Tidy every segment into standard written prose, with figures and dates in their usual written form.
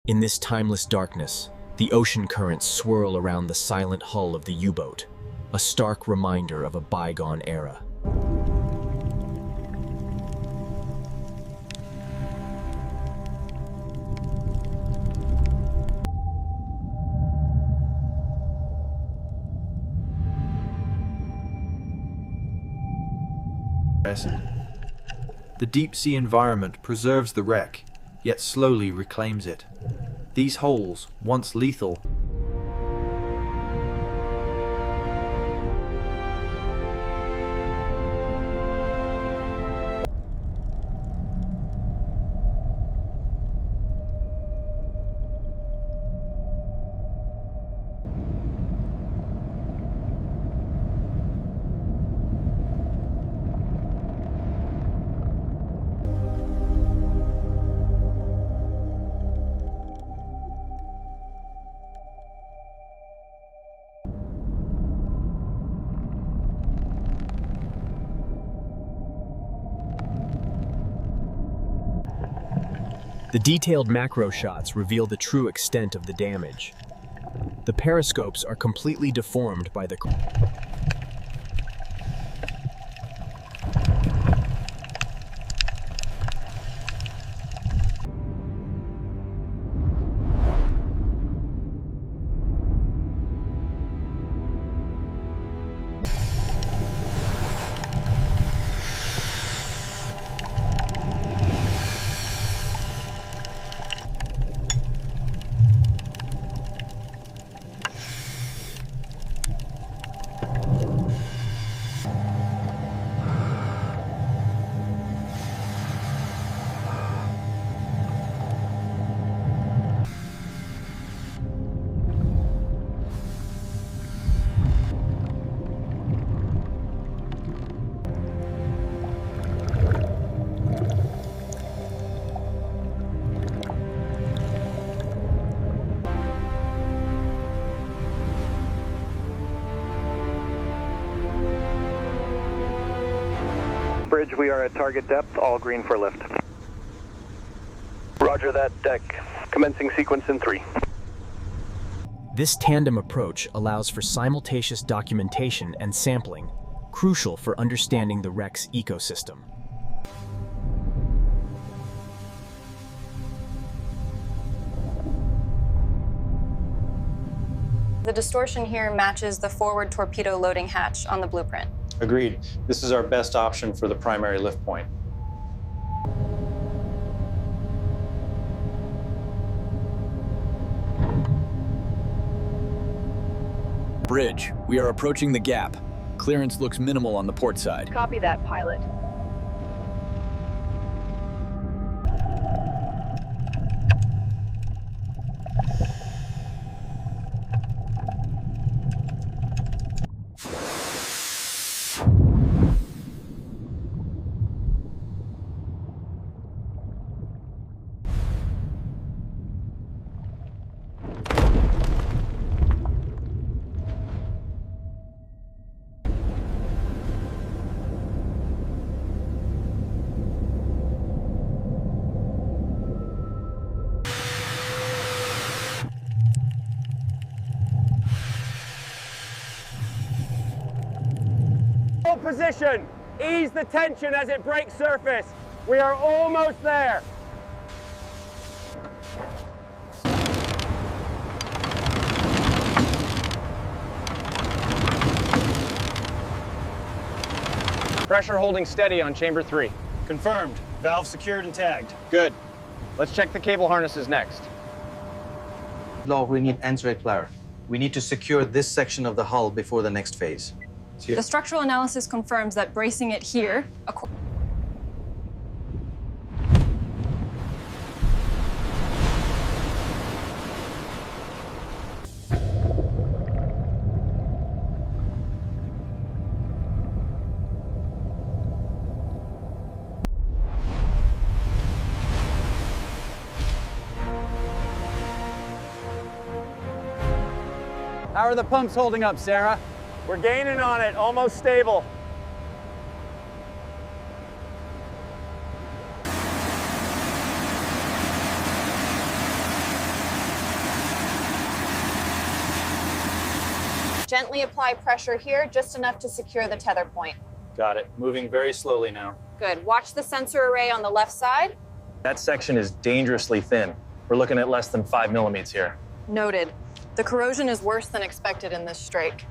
In this timeless darkness, the ocean currents swirl around the silent hull of the U-boat, a stark reminder of a bygone era. The deep-sea environment preserves the wreck, yet slowly reclaims it. These holes, once lethal, The detailed macro shots reveal the true extent of the damage. The periscopes are completely deformed by the Bridge, we are at target depth, all green for lift. Roger that, deck. Commencing sequence in 3. This tandem approach allows for simultaneous documentation and sampling, crucial for understanding the wreck's ecosystem. The distortion here matches the forward torpedo loading hatch on the blueprint. Agreed. This is our best option for the primary lift point. Bridge, we are approaching the gap. Clearance looks minimal on the port side. Copy that, pilot. Position. Ease the tension as it breaks surface. We are almost there. Pressure holding steady on chamber 3. Confirmed. Valve secured and tagged. Good. Let's check the cable harnesses next. Log, we need ends rate clear. We need to secure this section of the hull before the next phase. The structural analysis confirms that bracing it here, How are the pumps holding up, Sarah? We're gaining on it, almost stable. Gently apply pressure here, just enough to secure the tether point. Got it. Moving very slowly now. Good. Watch the sensor array on the left side. That section is dangerously thin. We're looking at less than 5 millimeters here. Noted. The corrosion is worse than expected in this strike.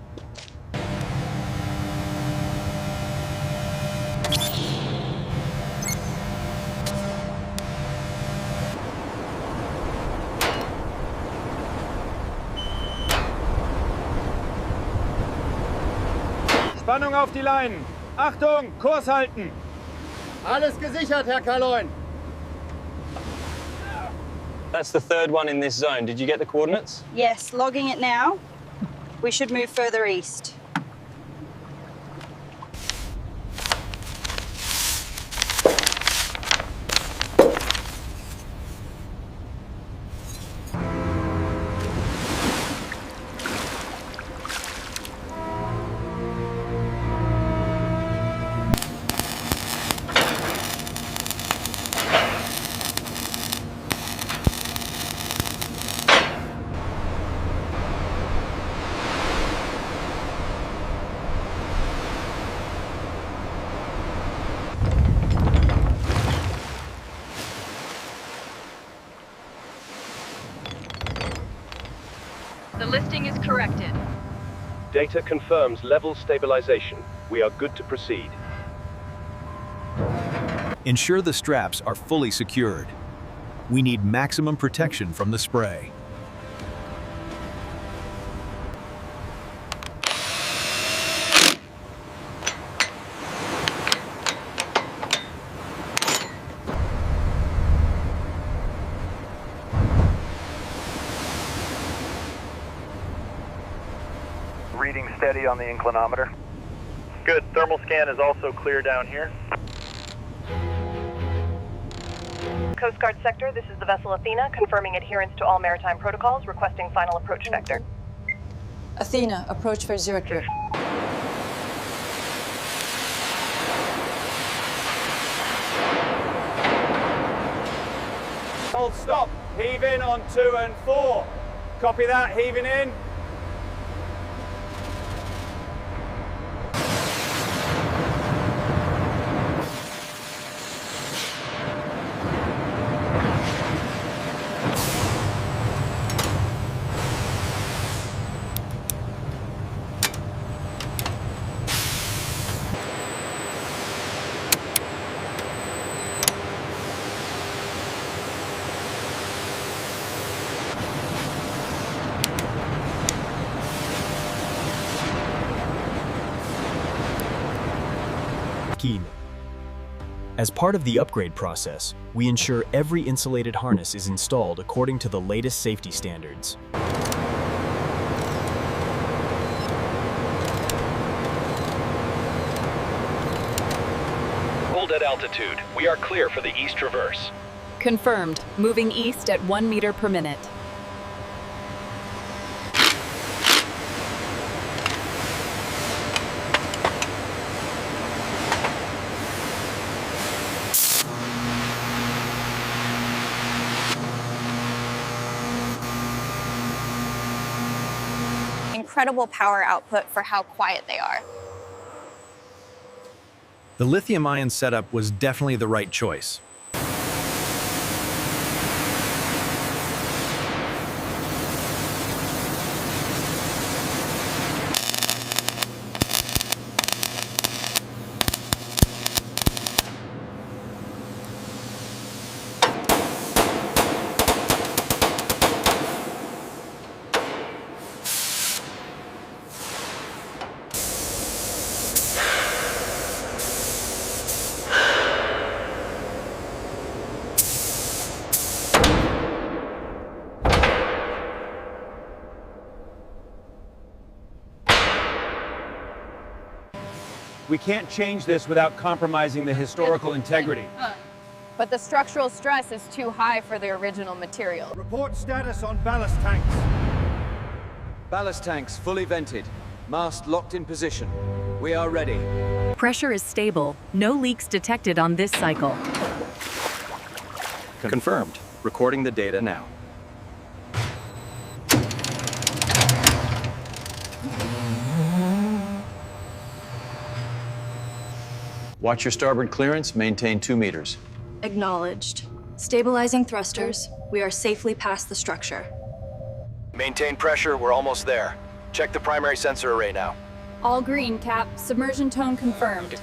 Spannung auf die Leinen. Achtung, Kurs halten. Alles gesichert, Herr Kaloin. That's the third one in this zone. Did you get the coordinates? Yes, logging it now. We should move further east. The listing is corrected. Data confirms level stabilization. We are good to proceed. Ensure the straps are fully secured. We need maximum protection from the spray. Reading steady on the inclinometer. Good. Thermal scan is also clear down here. Coast Guard sector, this is the vessel Athena, confirming adherence to all maritime protocols, requesting final approach vector. Athena, approach for Zurich group. Hold stop. Heave in on 2 and 4. Copy that, heaving in. As part of the upgrade process, we ensure every insulated harness is installed according to the latest safety standards. Hold at altitude. We are clear for the east traverse. Confirmed. Moving east at 1 meter per minute. Incredible power output for how quiet they are. The lithium-ion setup was definitely the right choice. We can't change this without compromising the historical integrity. But the structural stress is too high for the original material. Report status on ballast tanks. Ballast tanks fully vented. Mast locked in position. We are ready. Pressure is stable. No leaks detected on this cycle. Confirmed. Recording the data now. Watch your starboard clearance, maintain 2 meters. Acknowledged. Stabilizing thrusters. We are safely past the structure. Maintain pressure, we're almost there. Check the primary sensor array now. All green, Cap. Submersion tone confirmed.